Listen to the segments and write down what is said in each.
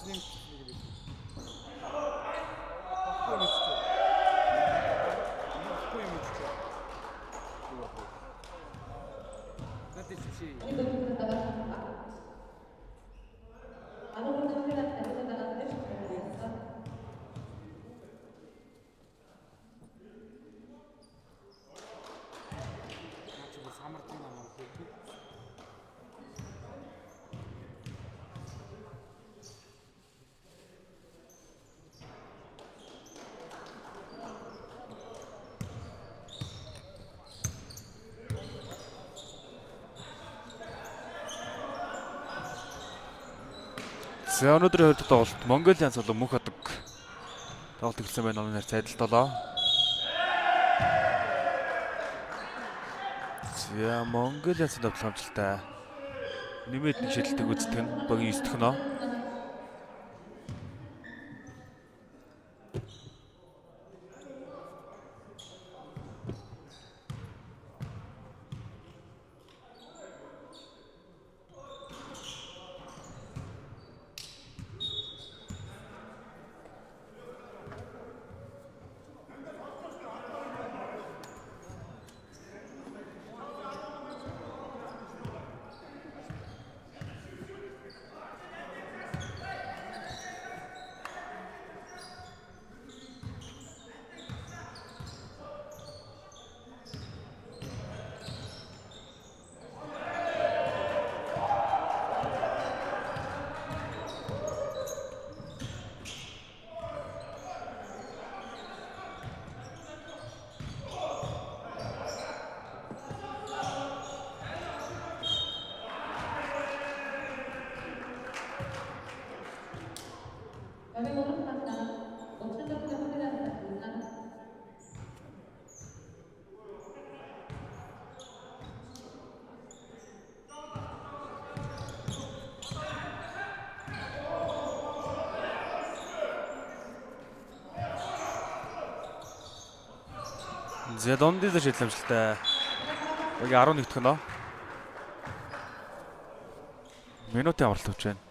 За өнөөдрийн хоёр дахь тоглолт Монголиан болон Мөнх ходог тоглолт эхэлсэн байна. Оны найр цайдал 7. За Монголиан давтал хамжилттай. Нэмээд нэг шидэлтэг үздэг нь богийн 9 дэх нөө. За дундын шийдэл амжилттай. Богийн 11 дэх нөө. Минутын авралт өгч байна.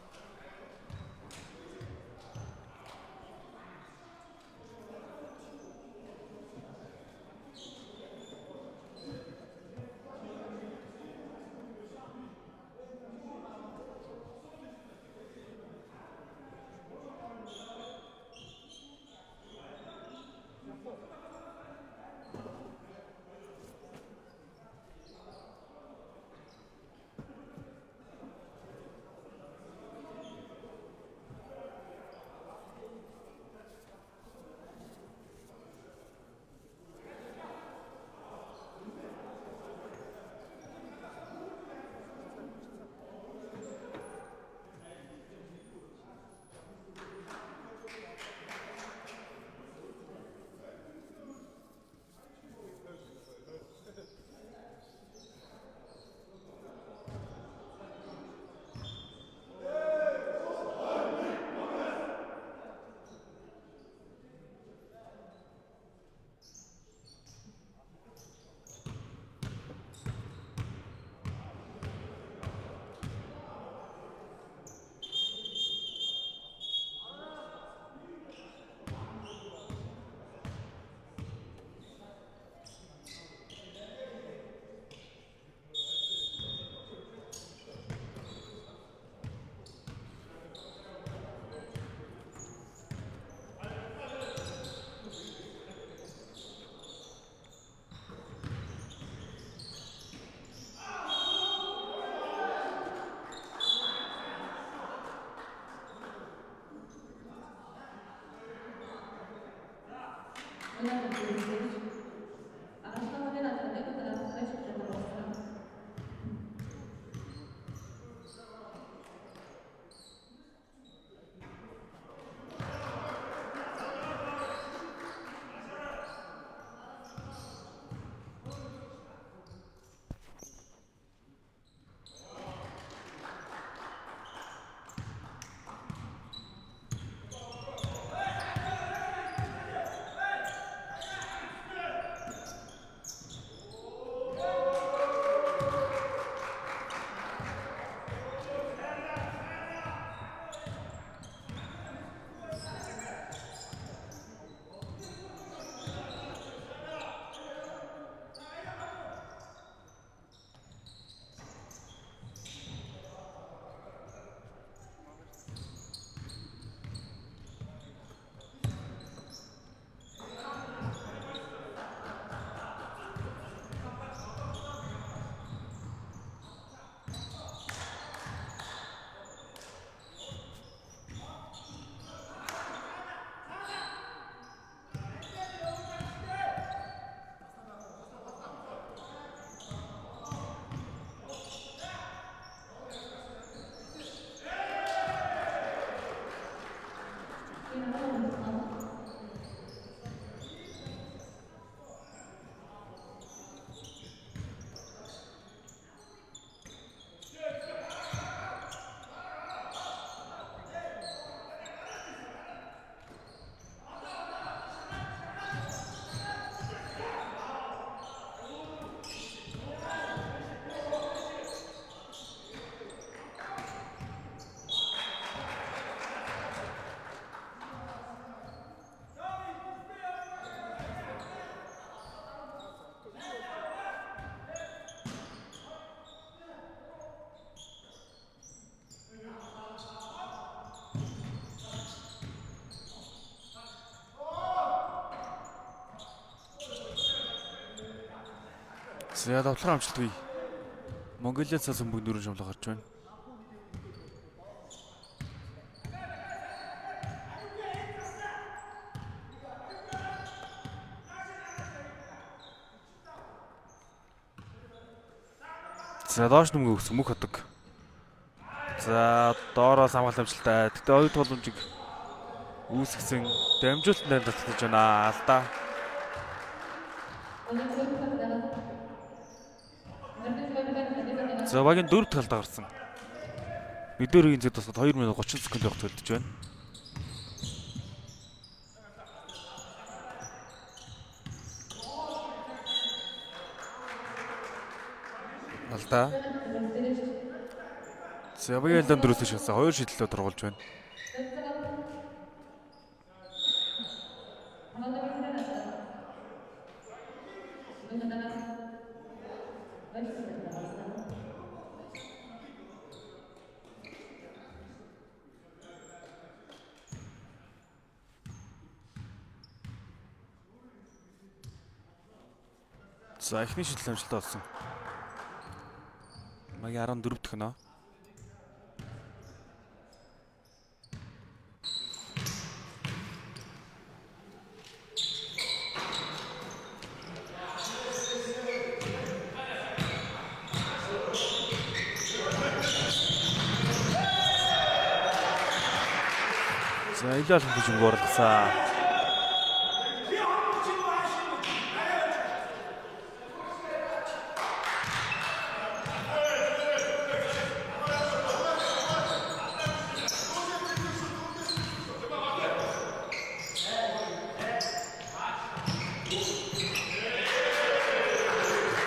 За давтар амжилтгүй. Монголиас бөмбөг дөрөв шамлаг гарч байна. За доош нүмгөө өгсөн мөх ходог. За доороос хамгааламжтай. Тэгтээ оюут боломжийг үүсгэсэн дамжуулалтанд татгалзаж байна. Алдаа. За багийн 4 дахь алдаа гарсан. Мэдээрэгийн зэд тусад 2 минут 30 секунд явах төлдөж байна. Алдаа. За багийн алдаа дөрөвсөж шалсан 2 шидлэлөө тургуулж байна. За эхний шидлэл амжилттай болсон. Магийн 14 дахь нөө. За илүү олон хүч орлогосаа.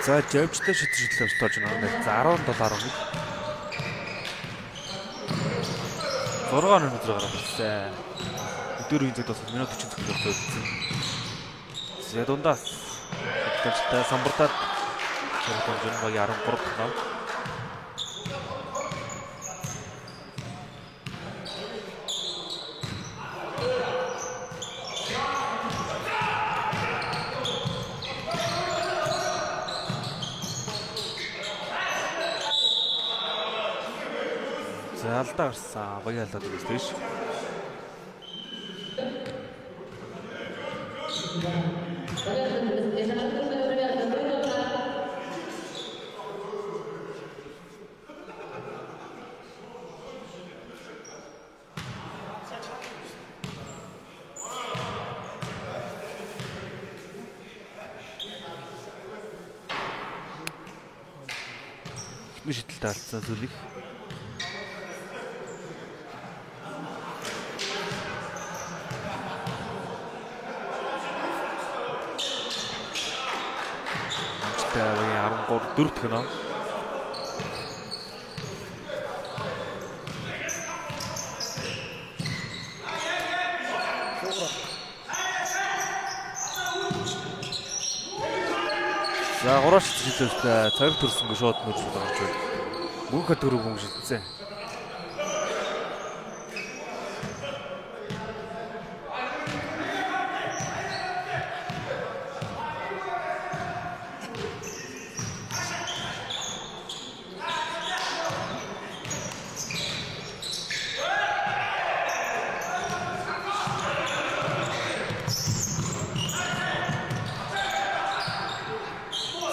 За жавчтай шидлэл авч тоож байна. За 17-11. 6 минут гараад ирсэн. Өдөрийн зэд бас минут 40 секунд явуулсан. За дундаас шидлэлтэй самбартаад шидлэл жин багийн 13 тоноо. За алдаа гарсан. Багийн алдаа дөрөв тийш. Хитэн шидэлтэй алдсан зүйлийг. Амжилттай 13 4 дахь нөө. За 3 шидлэлтэй цариг төрсөнгөө шууд нүүж гарч байна. Мөнх дөрөв хүн шидсэн.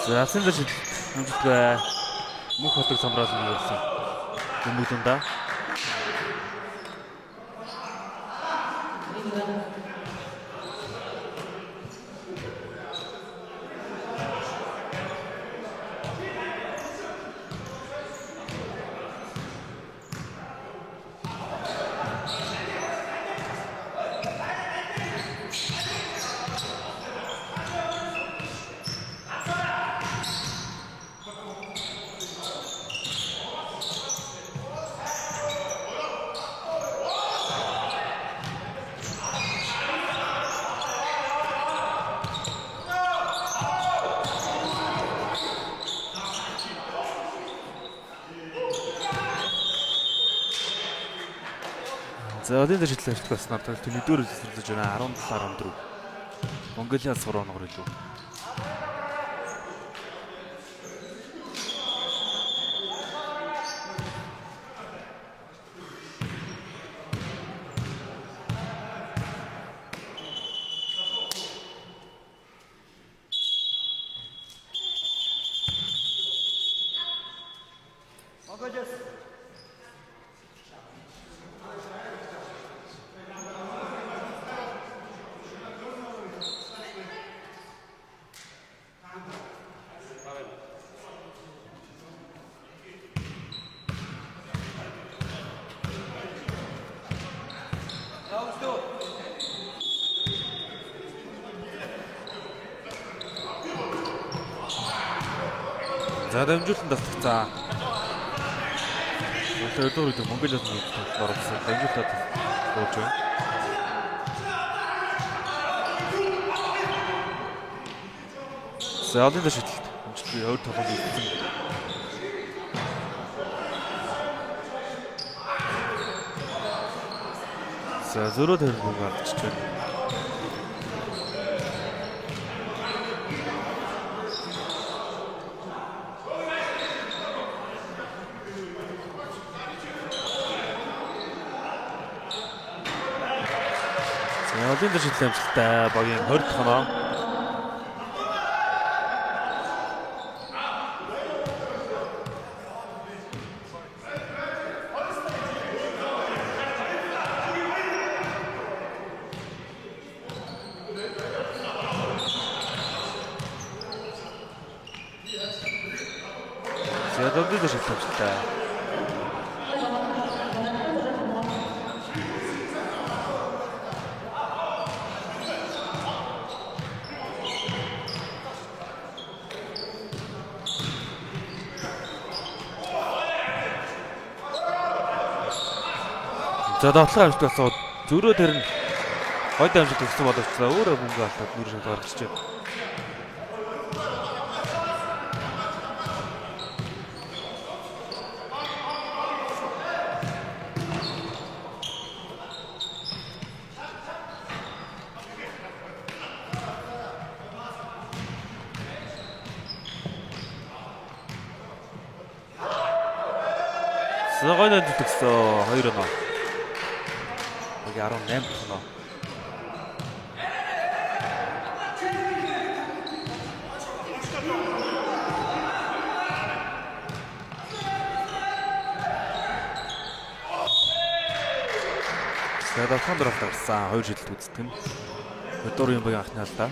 За асан дэш амжилттай мөнх ходог самраалсан явуулсан. Бөмбөг дундаа. За одын дээр шидлэл авчих бас надад төлөвлөөр зөвлөж байна 17-14. Монголиас 3 оноор илүү. За дамжуулсан тасцаа. Өдөр үед Монголиос нэг орсон. Дамжуулаад дууж байна. За алын шидэлт. Амжилтгүй өөр тоглоом хийсэн. За зөрөө тэргүүг авчиж байна. Алын шидэлт амжилттай багийн 20 тоноо. Алын шидэлт амжилттай. За давтлага амжилт болсон. Зөрөө тэр нь хойд амжилт өгсөн боловч өөрөө мөнгө алдаад нүр шиг гаргачихж байна. Сагойн амжилт өгсөн 2 оноо. 18 тоноо. Сэдв контролд авсан 2 шидэлт үздэг нь. Өдөр юм багийн анхны алдаа.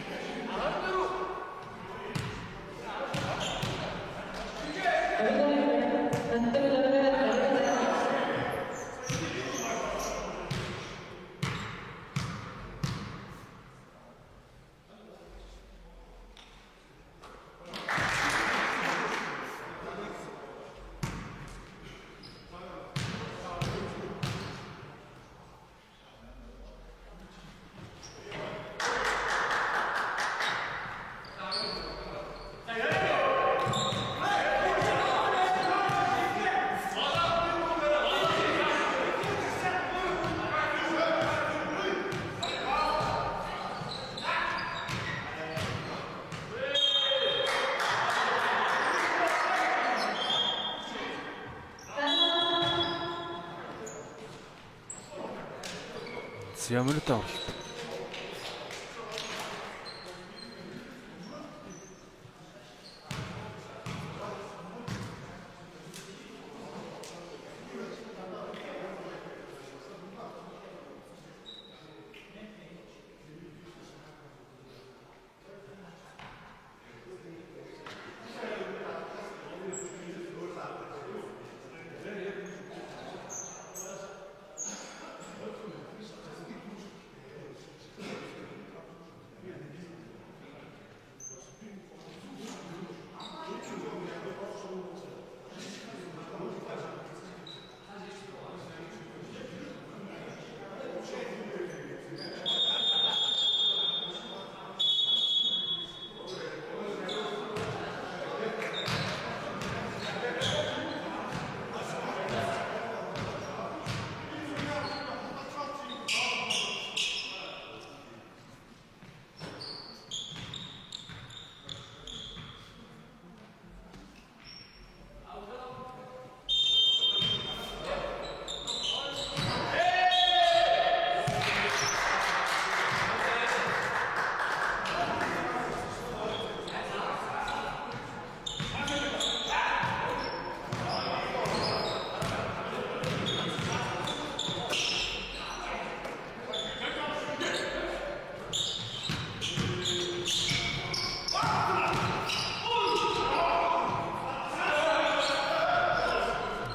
Ямар л таа.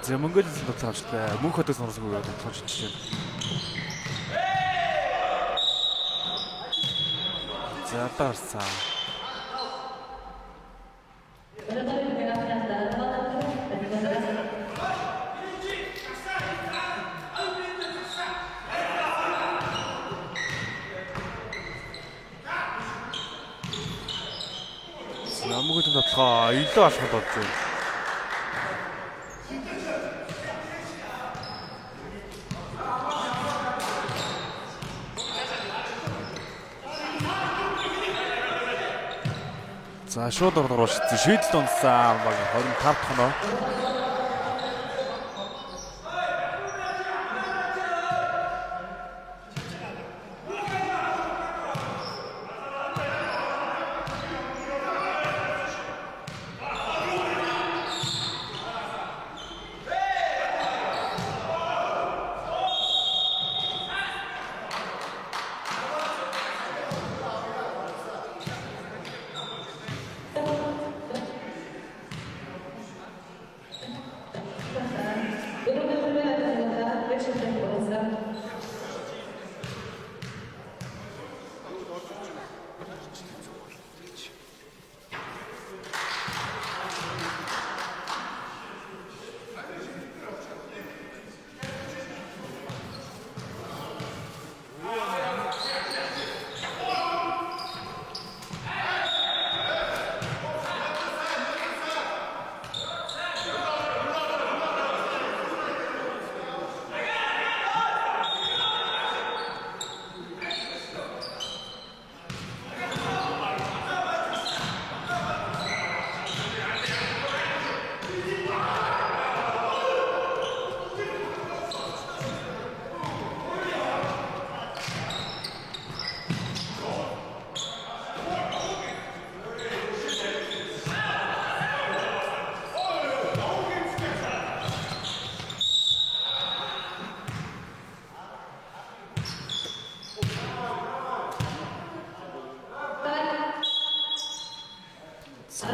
За Монголын тоглоомчтой мөнх хотоос орсон гэдэг тоглоомч чинь. За дарсан. Намгүйд тодлохоо илүү алхад болж байна. За шууд оруулж шийдэлд унсан баг 25 дахь нөө.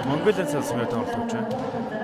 Монголын сэлсмээр тоглож байна.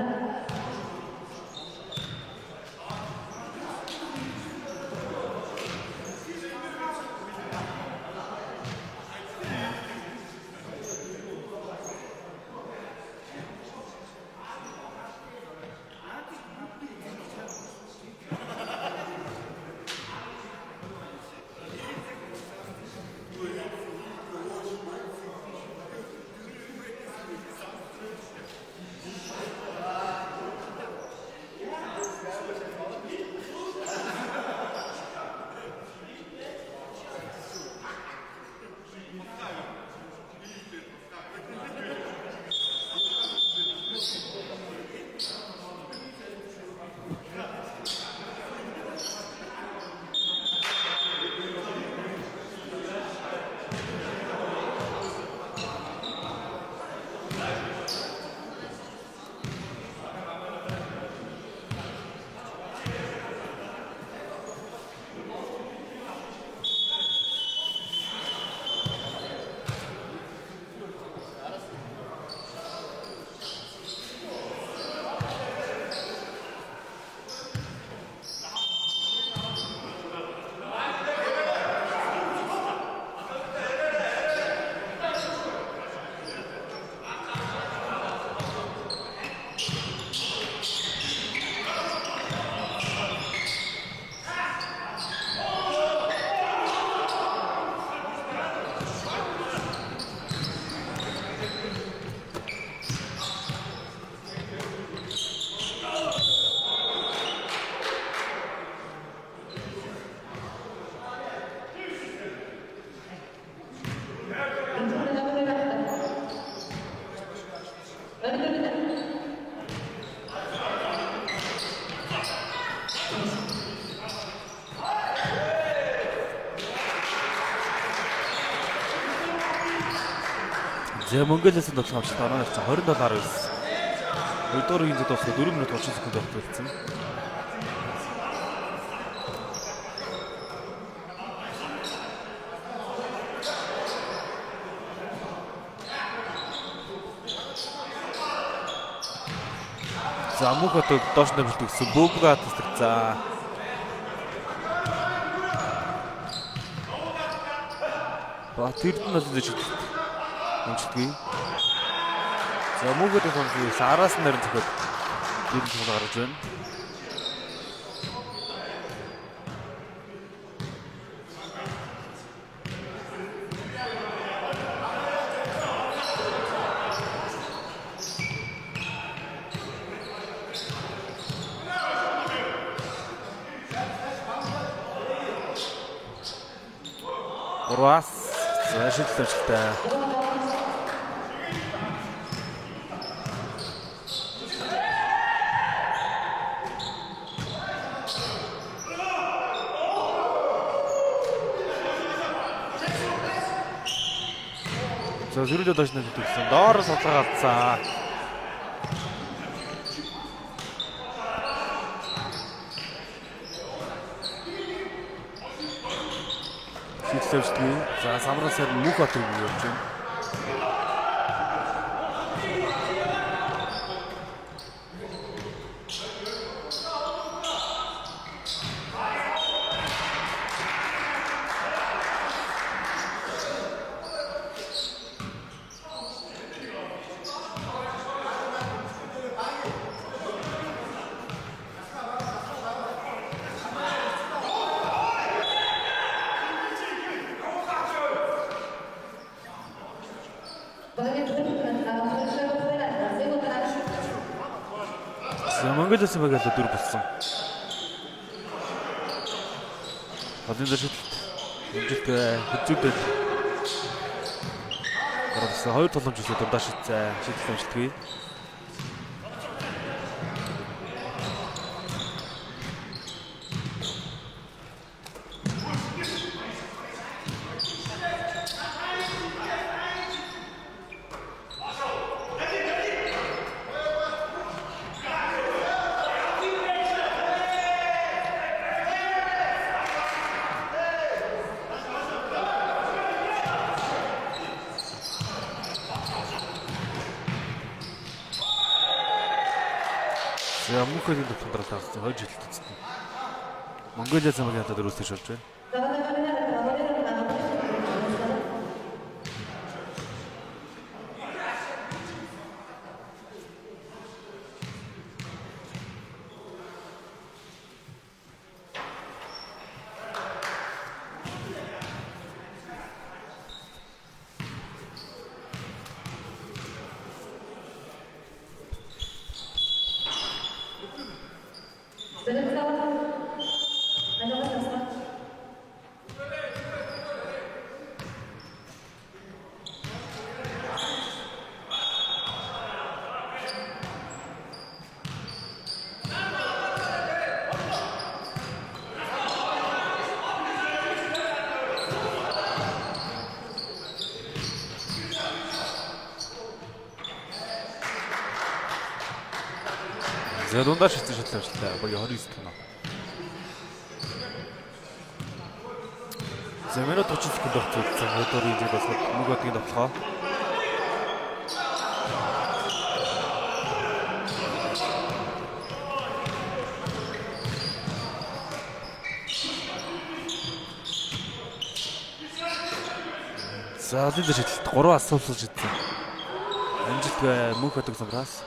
За Монголиас нь тоглох авч дараа нь 27-19. Өдөр үеийн зэд болсон 4 минут 30 секунд болчихсон. За мөхөд доош нь бэлтгэсэн бөөбгөө хатдаг. За Батэрд нь л зэж Өмчлөгүй. За мөнгөд сонс араас нь нарийн зөвхөд дөрөв цогцол гаргаж байна. Урвас шилдэлтэй. За зүрхлээ доош нь төгсөн. Доороос судлаа алдсан. Шилдэлтэй. За самраас мөнх хот юу явж байна. Монголоос байгаа л дөрв болсон. Хадын дэшилт хэмжилтээ хэзүүдэд гарсан хоёр тогломж үсээ дурдаа шийдэл амжилтгүй. За мөнхийн төвхөнд таасан хойж хилэлцсэн. Монголиа замгийн хатад өрөөсөж болж байна. За дундаа шилжиж шаллаа. Багийн 29 тоног. За минут 30 секунд болчихсон. Өдөрийн зүйл болоход нөгөөдгийг тоглоо. За энэ шилжилт 3 асуулт шийдсэн. Амжилтгүй мөнх хотог самраас.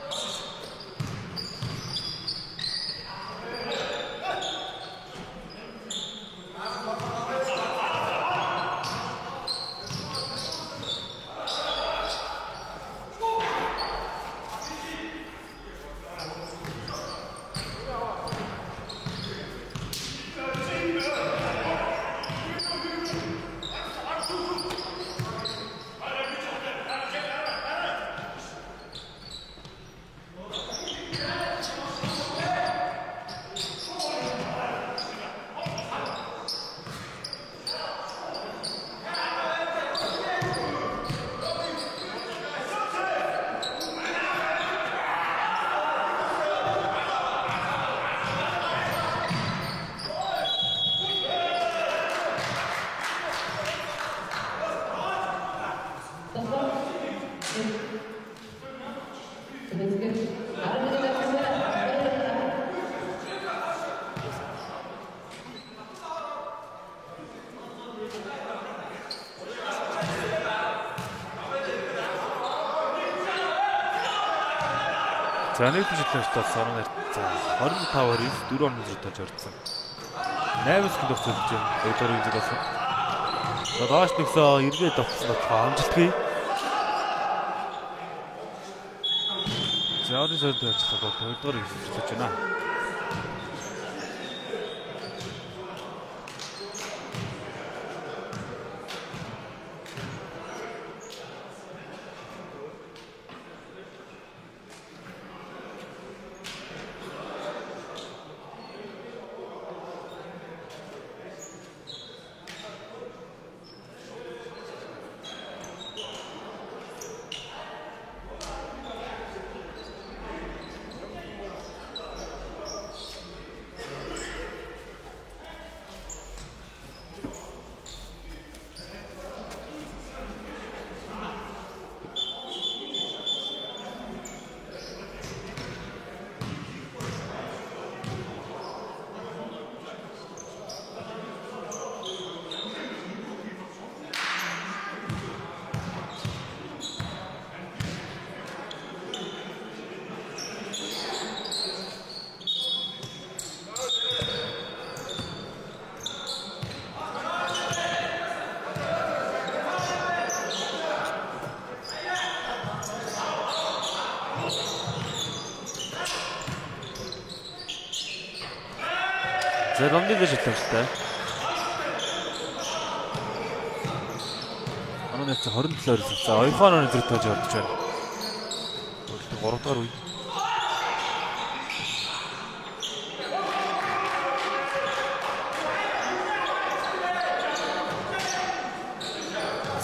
За нэг бичлэн шүү дээ санаа нарт. За 25-9 4 оны зөртөж орсон. 8 секунд өгсөж байна. Өдөр энэ бас. За доош нэгсээ эргээд авсан амжилтгүй. За оны зөртөж ажиллах бол 2 дугаар хэсэгч байна. За ромдын дэш хэлсэн. Анаа 27-оор хэлсэн. За iPhone-оор зэрэг тоож орж байна. 3 дахь үе.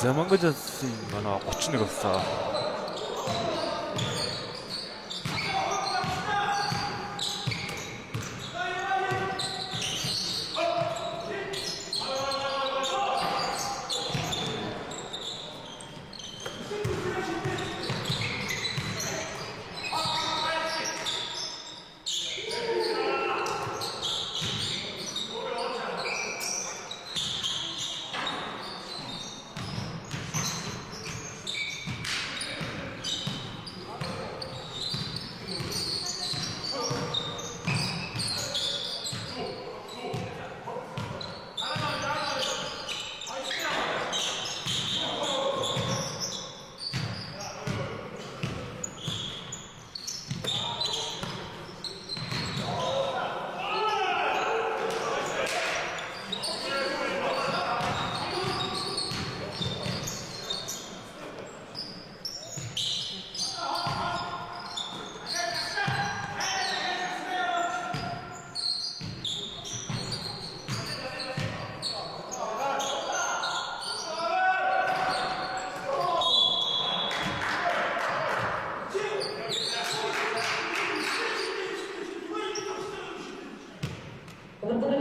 За Монголын манай 31 болсон. Олонний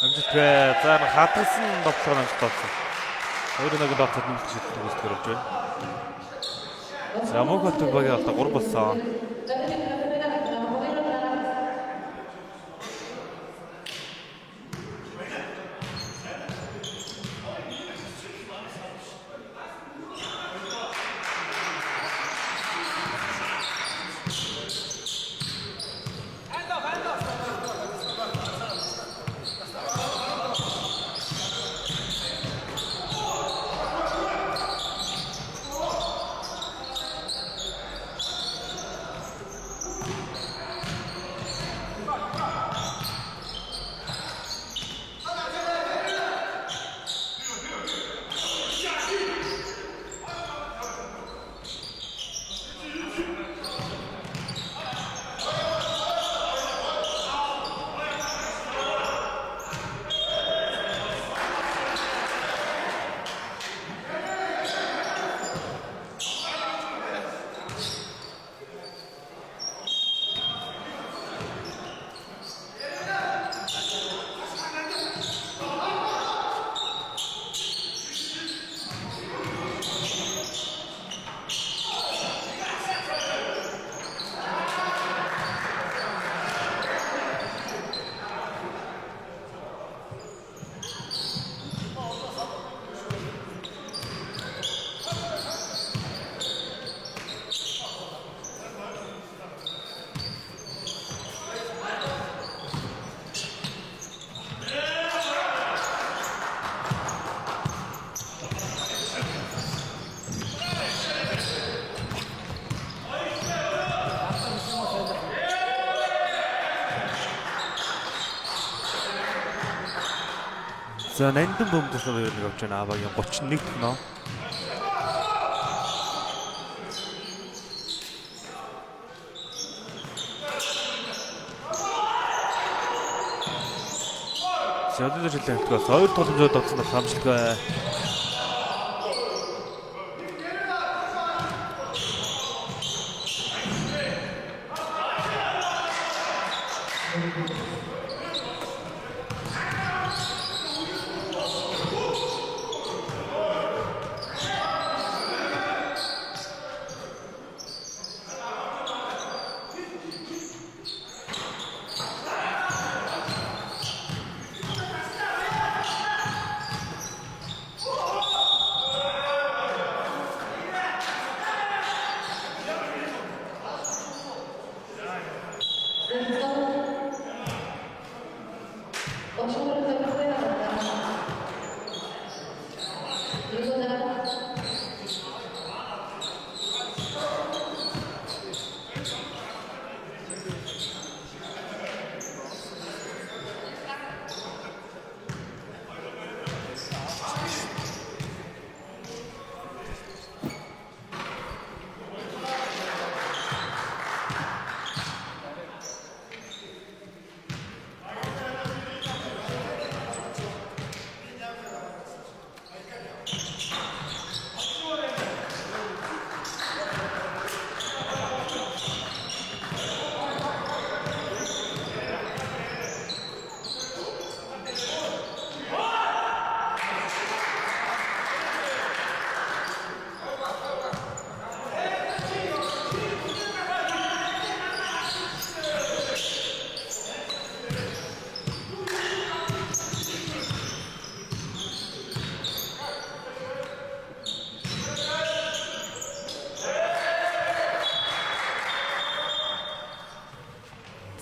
амжилттай за хатсан тоглоом амжилттай. Хоёр нэг дотор нэмэлт шийдвэр үүсгэж байна. За мөн хот багийн алта 3 болсон. За Нандин бөмбөс нэг явж байна. Багийн 31 тоноо. Шадлын хэлтгээс хоёр боломжтой тогтсон хамшилтай.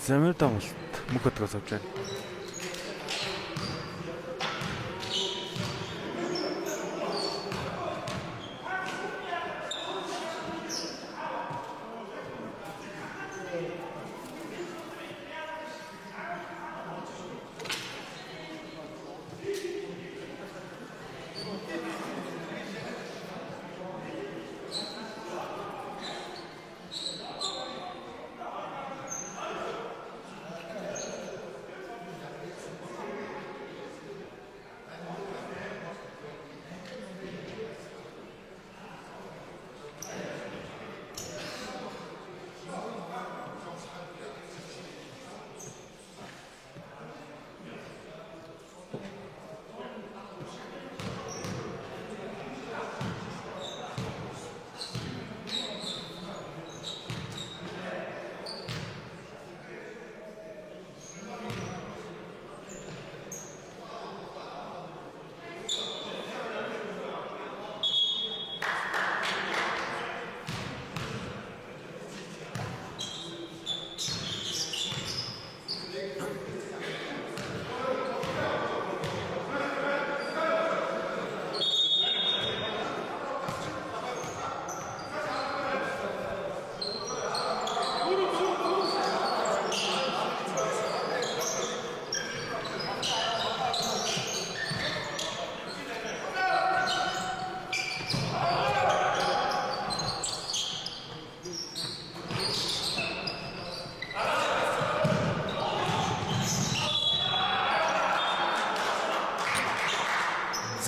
Замир дамлт мөнх өдрөөс авч байна.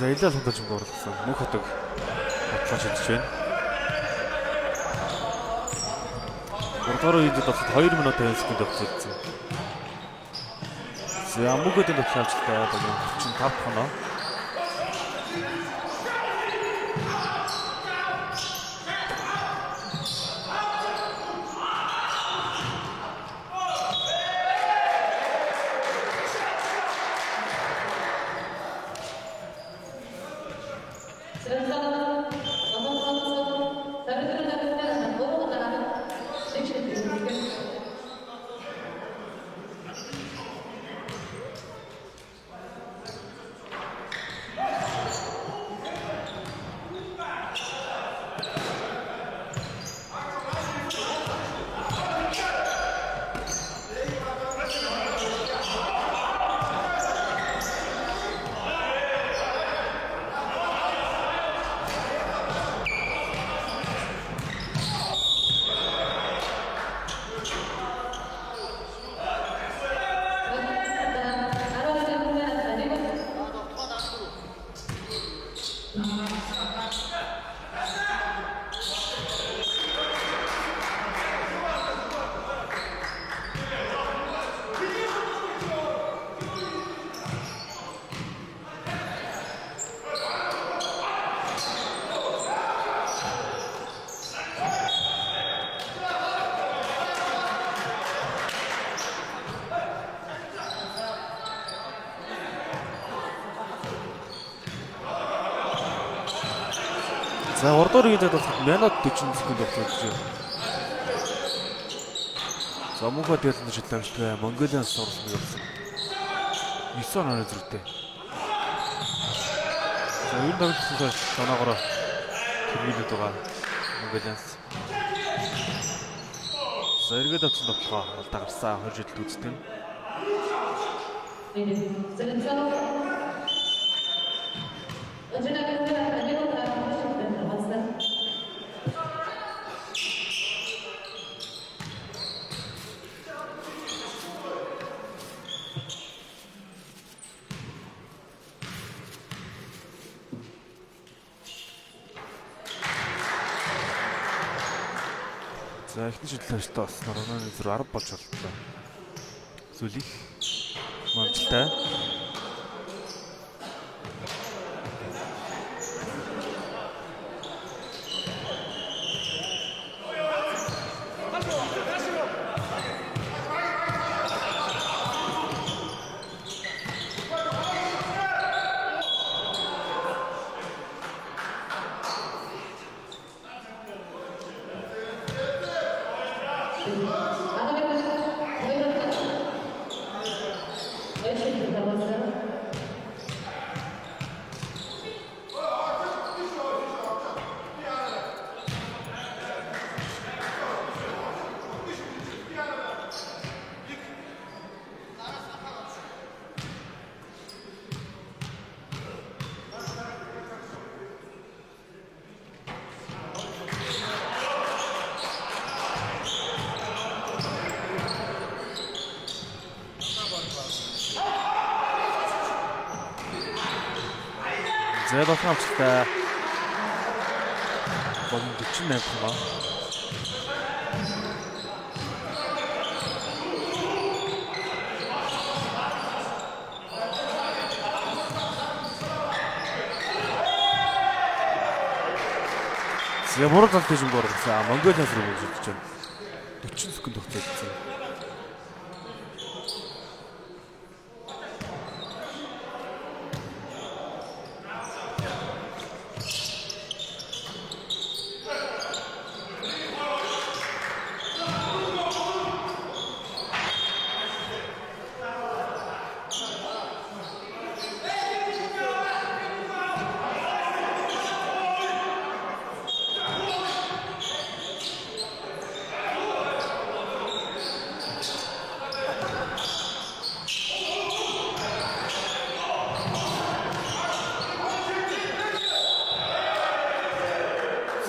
За илээ худалж оруулсан мөнх өдөг бодлоо шилжиж байна. 3-р үеинд тасад 2 минут 50 секунд явцсан. За мөнх өдөг төвшөлтэй багийн 35 тоноо. За 3 дугаар үеийн зайд бас минут 40 секунд явагдаж байна. За мөнхөд ялсан шилжүүлэлтээ Монголиан сурсан явсан. 9 оноо зэрэгтэй. За ер нь тоглолтын санаагаар хэрэглээд байгаа Монголианс. За эргээд авсан тоглоо алдаа гарсан 2 жилд үзтэн. За эхний шийдлээ бас нормалны зэрэг 10 болж боллоо. Зүйл их мандалтай. За баталгаажтай болон 48 байгаа. За буруу талд тийм гоор гэсэн Монголиас руу үзэж байна. 40 секунд хугацаанд.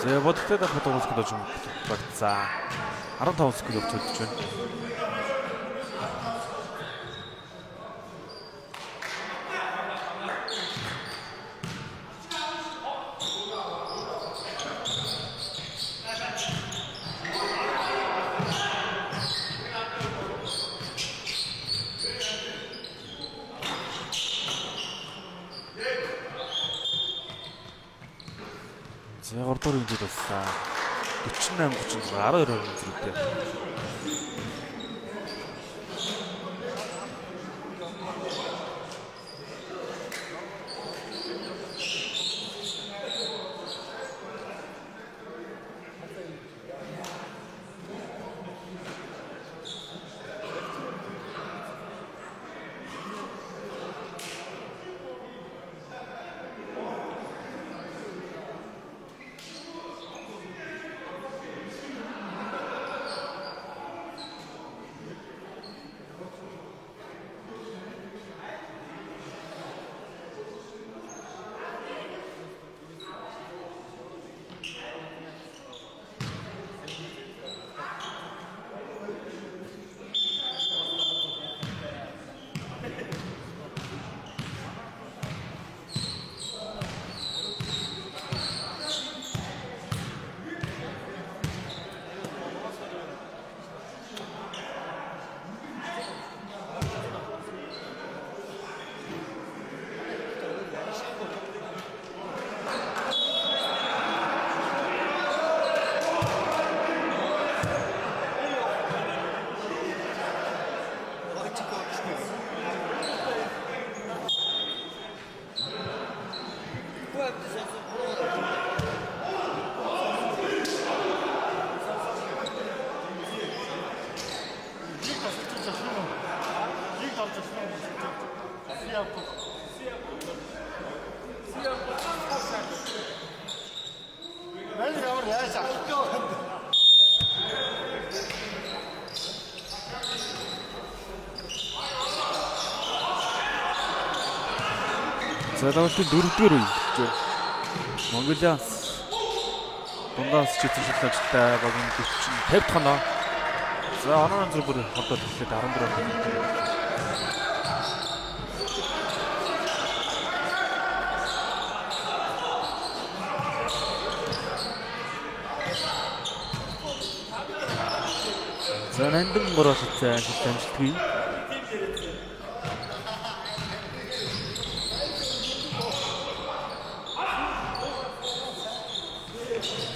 За бодтой дахь фото үзэх гэж багцаа. 15 секунд явж байна. За 3 дахь үеинд бас 48 36 12 зэрэгтэй. За давалтын 4-р үе гэж байна. Монголиас дундаас ч эзэмшил ажилтай багийн 50 тоноо. За оноо зүр бүр холдоод эхлээд 14 он. За нандин мөрөсөцөө амжилтгүй.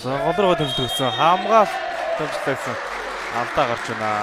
За голроо төвлөсөн хамгаал төвлөсөн алдаа гарч байна.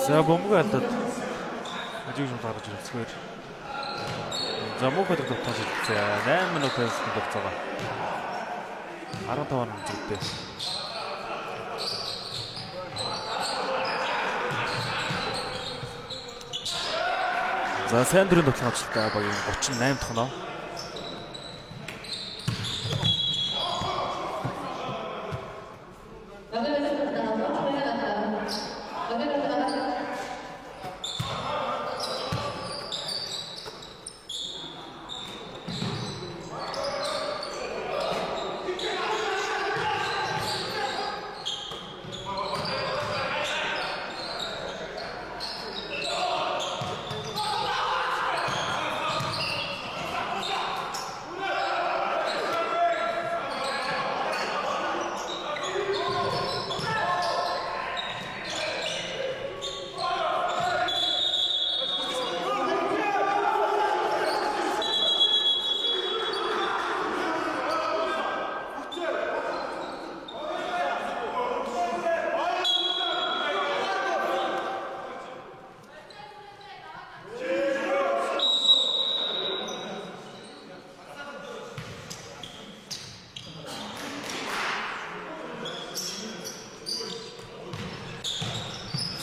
За бомбог алдаад ажиг юм гаргаж ирэлцгээр. За мөнхөд тотож ирэлцээ. 8 минутаас болцоогоо. 15 он зүгтээ. За сайн дөрөв тоглоомжтой багийн 38 дахь нөө.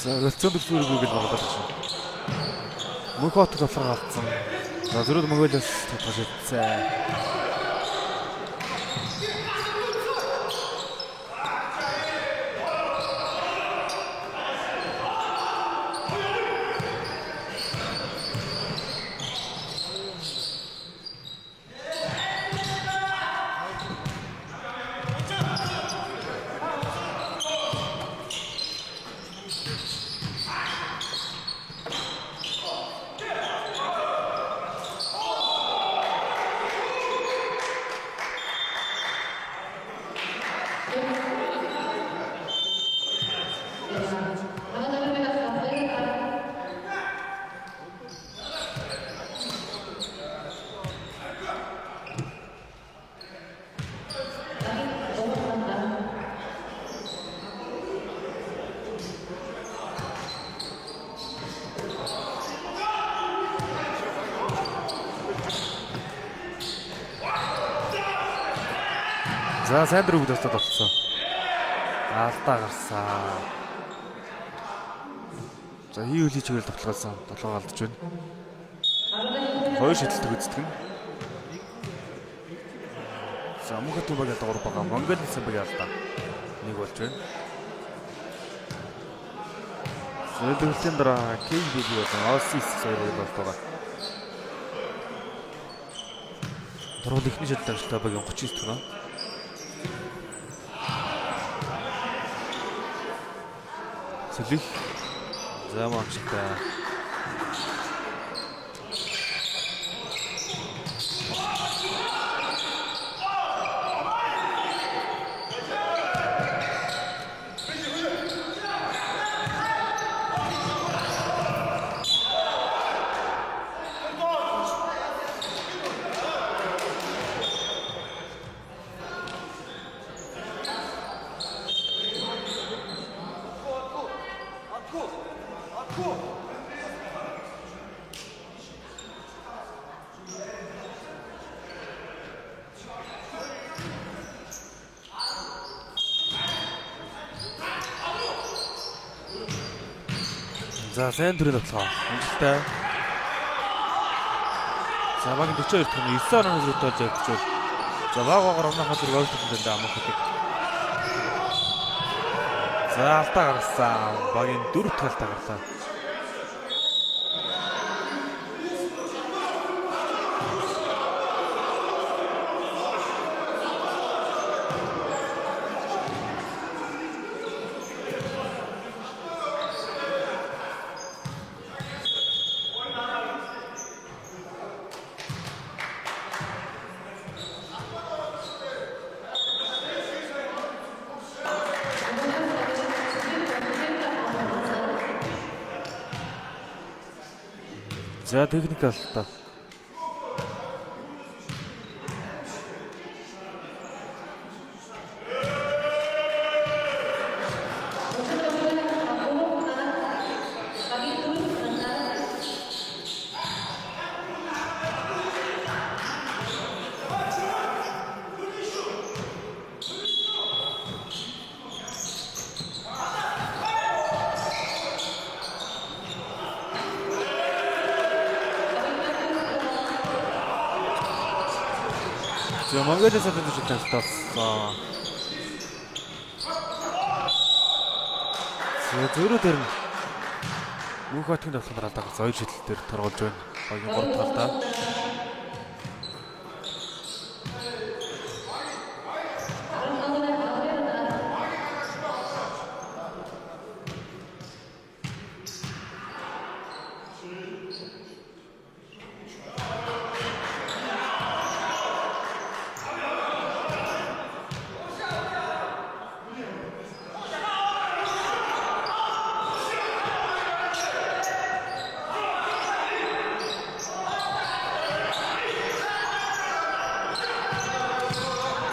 За өлцөн дэлгүүргүй гэж бодлоо чинь. Мөнх хот толгой алдсан. За зөрүүд Монголиас тодгож ирсэн. За сайн дөрөв өдөртөд болсон. Алдаа гарсан. За хийвлийн чигээр тоглосон. Толгой алдж байна. Хоёр шидэлтэг үздэг нь. За мөнхөд түбэгийн дугаар байгаа Монгол хэлсэн баг ялдаа. Нэг болж байна. Зөвлөлтийн дараа KBB болон OSIS хоёр болж байгаа. Тургал ихний шидэлт амжилттай багийн 39 төгнө. Сэлэх зам амжилттай. За сайн төрөнд отлоо. Амжилттай. За багийн 42 төгрөг 9 онооноос зөрөж явчихвал. За багаагаар оноо хатар ойлголттой даа амхдаг. За алдаа гаргасан. Багийн 4 дахь алдаа гарлаа. За техник алдаа. За Монголын садын төсөлтөөс зөрөө дээр мөнх хотын тоглолтоор алдаа хоёр шидэл дээр торгуулж байна. Багийн 3 дахь алдаа.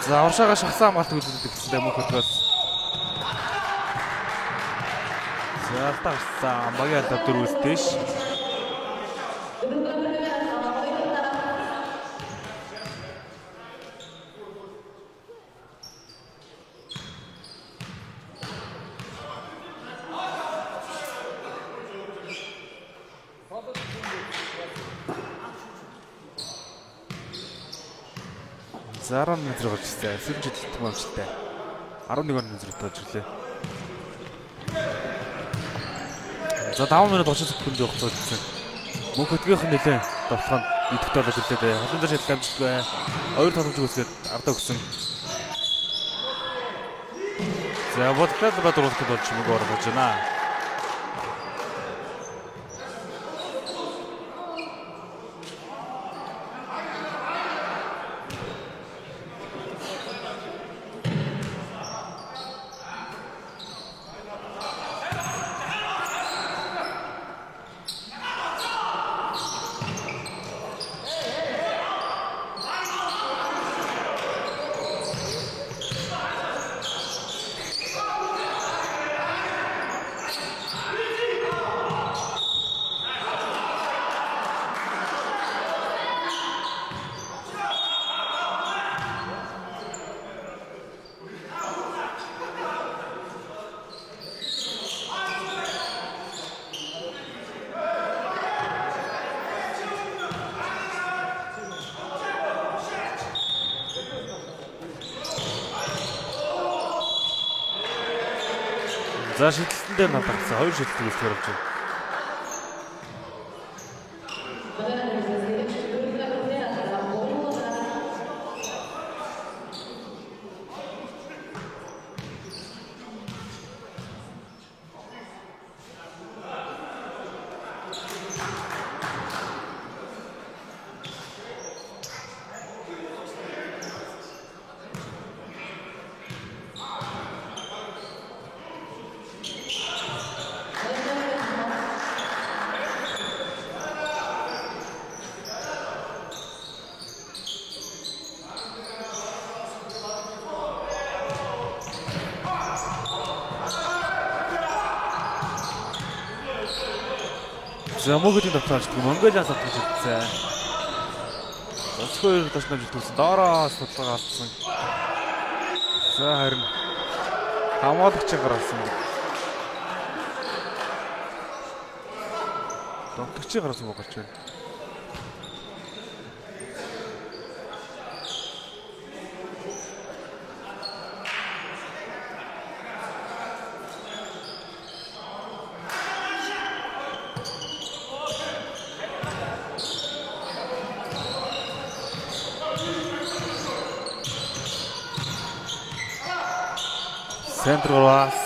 За уршаага шахсан хамгаалт үзүүлдэг гэсэндээ мөнх хотоос. За тагсан багийн алдаа 4 үлдээш. За 10 минут гарч ирсэн. Сэрэн жилтгий амжилттай. 11 минут гарч ирлээ. За 5 минут 30 секунд явах болсон. Мөнх хотгийнх нь нэлээд довтлох нь идэвхтэй болж ирлээ. Халуун дээр шилдэг амжилтгүй. Хоёр тогломж үүсгээд ардаа өгсөн. За бодлоо дуруулахд болж мөнгө оруулж байна. За шийдэлтэн дээр надагсан 2 шийдэлтээс төрөвч. За мөнгөний давтаач Монголиас авч ирсэн. Өсгөө 2 таснаж төлсөн. Доороос судалгаа алдсан. За харин хамгаалагч гаргасан. Донтогч гаргасан гарч байна.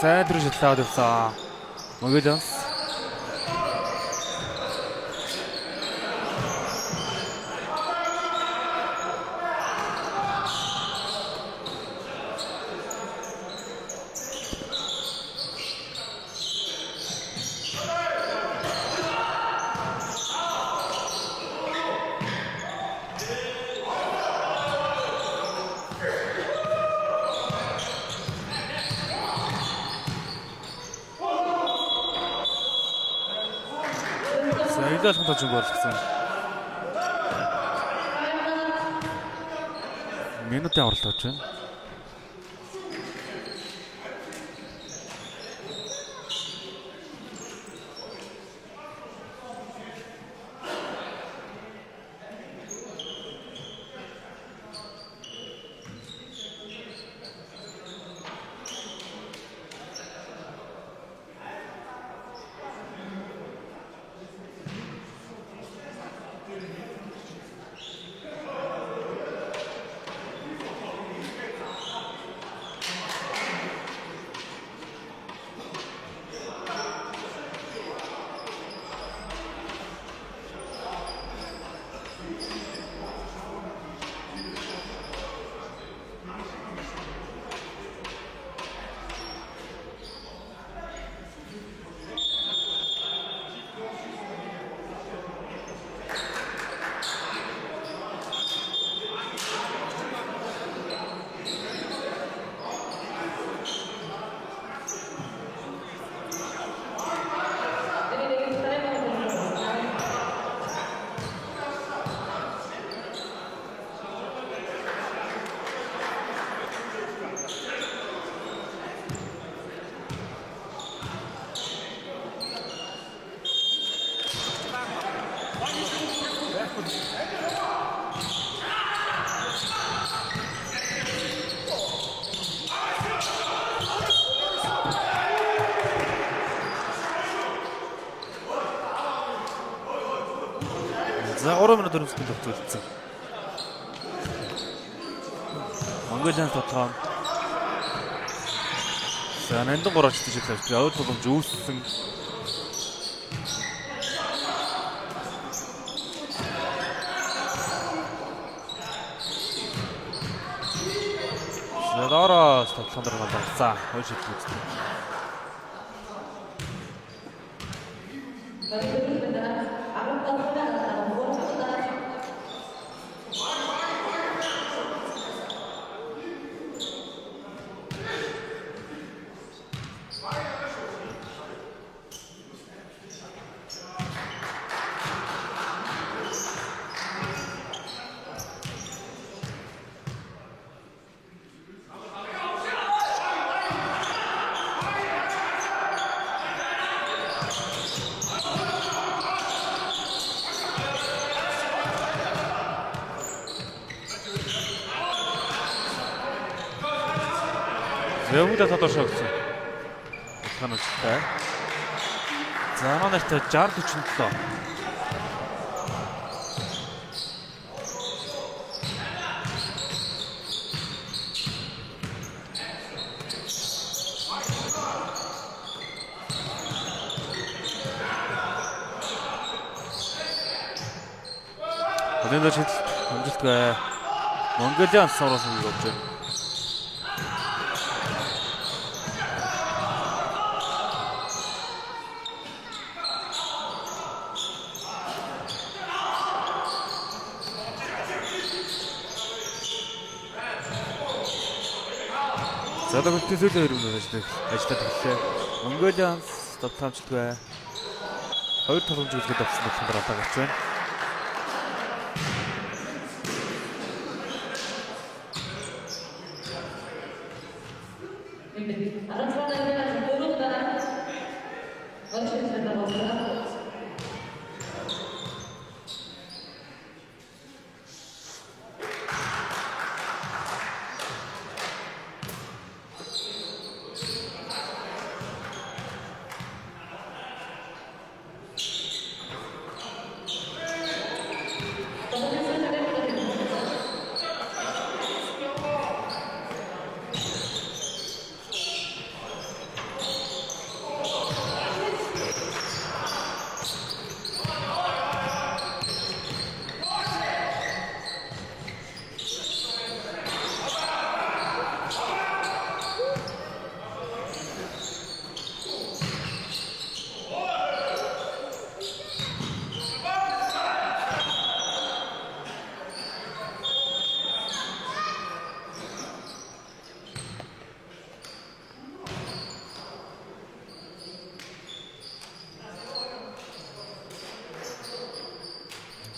Центр шилтаад явсан. Монголиас Илэрхийлэх тожиг болгосон. Минутын авралт болж байна. За 3 минут 4 секунд төвлөлдсөн. Монголиан тотлоо. За нандин 3 очиж ирлээ. Ойр боломж үүссэн. За доороос тоглоом дээр гарсан. Хойш шилжүүлсэн. Зөвхөн татвар шогцсон. хануултай. За манайтай 60-47. Одын дээр шийдэл амжилтгүй. Монголиан савраас нь явж байна. Задагтын сүүлийн өргөн ажиллаад эхэллээ. Монголиан тавтамжтгүй. Хоёр тогломж үзгээд авсан болохоор одоо гарч байна.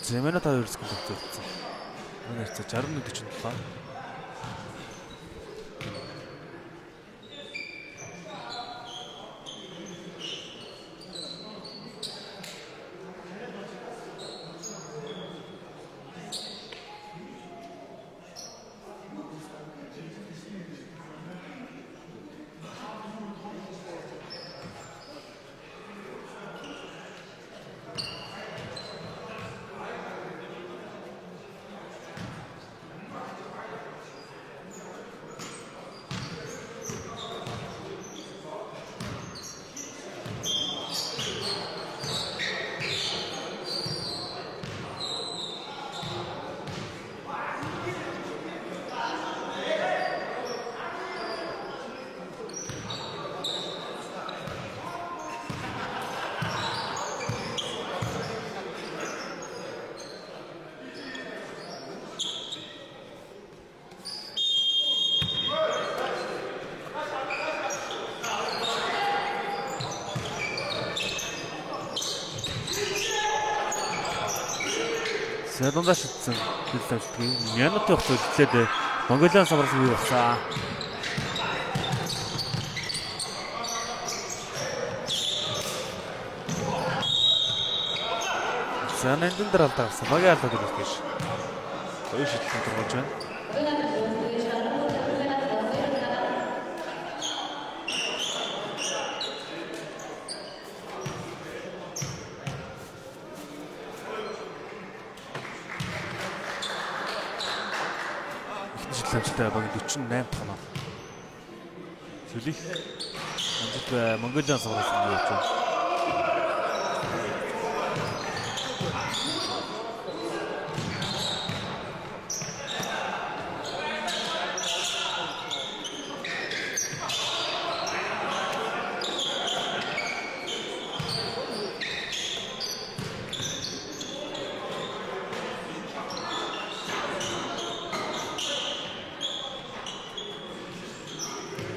Зэмэнэ та ерөөсгөл өгсөн. Манай хэвчээ 61-47. Дундаа шидсэн хэлэлцдэг. Минутын хугацаанд эхлээд Монголиан самраас бий болсон. Санаандын дээр алдаа гарсан. Багийн алдаа гэж байна. Хоёр шидсэн тургуулж байна. Амжилттай баг 48 тоноо. Сүүлих амжилт Монголиан савраас нь явж байна.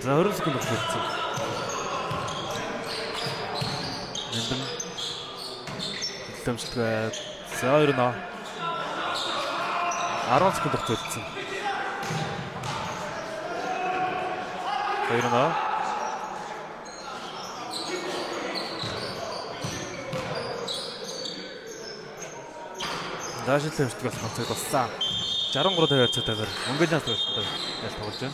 За 20 секунд болчихсон. Нэндэн хөлтөмжлөг. За 2 нөө 10 секунд болчихсон. 2 нөө Даашил хэмжтгээс ганцыг болсон. 63-50 хязгаараар Монголиас тоглож байна.